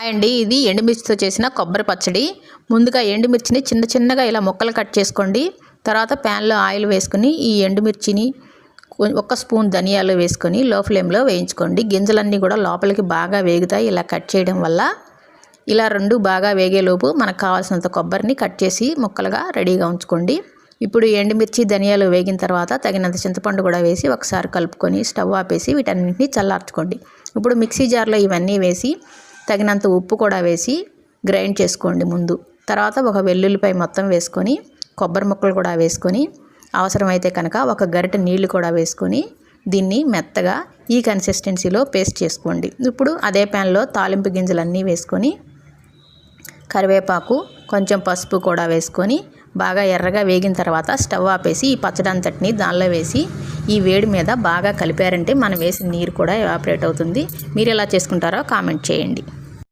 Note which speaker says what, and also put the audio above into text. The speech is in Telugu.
Speaker 1: అండి, ఇది ఎండుమిర్చితో చేసిన కొబ్బరి పచ్చడి. ముందుగా ఎండుమిర్చిని చిన్న చిన్నగా ఇలా ముక్కలు కట్ చేసుకోండి. తర్వాత ప్యాన్లో ఆయిల్ వేసుకొని ఈ ఎండుమిర్చిని ఒక స్పూన్ ధనియాలు వేసుకొని లో ఫ్లేమ్లో వేయించుకోండి. గింజలన్నీ కూడా లోపలికి బాగా వేగుతాయి ఇలా కట్ చేయడం వల్ల. ఇలా రెండు బాగా వేగేలోపు మనకు కావాల్సినంత కొబ్బరిని కట్ చేసి ముక్కలుగా రెడీగా ఉంచుకోండి. ఇప్పుడు ఎండుమిర్చి ధనియాలు వేగిన తర్వాత తగినంత చింతపండు కూడా వేసి ఒకసారి కలుపుకొని స్టవ్ ఆపేసి వీటన్నింటినీ చల్లార్చుకోండి. ఇప్పుడు మిక్సీ జార్లో ఇవన్నీ వేసి తగినంత ఉప్పు కూడా వేసి గ్రైండ్ చేసుకోండి ముందు. తర్వాత ఒక వెల్లుల్లిపాయ మొత్తం వేసుకొని కొబ్బరి ముక్కలు కూడా వేసుకొని అవసరమైతే కనుక ఒక గరిటె నీళ్లు కూడా వేసుకొని దీన్ని మెత్తగా ఈ కన్సిస్టెన్సీలో పేస్ట్ చేసుకోండి. ఇప్పుడు అదే ప్యాన్లో తాలింపు గింజలన్నీ వేసుకొని కరివేపాకు కొంచెం పసుపు కూడా వేసుకొని బాగా ఎర్రగా వేగిన తర్వాత స్టవ్ ఆపేసి ఈ పచ్చడి అంతటిని దానిలో వేసి ఈ వేడి మీద బాగా కలిపారంటే మనం వేసిన నీరు కూడా ఎవాపరేట్ అవుతుంది. మీరు ఎలా చేసుకుంటారో కామెంట్ చేయండి.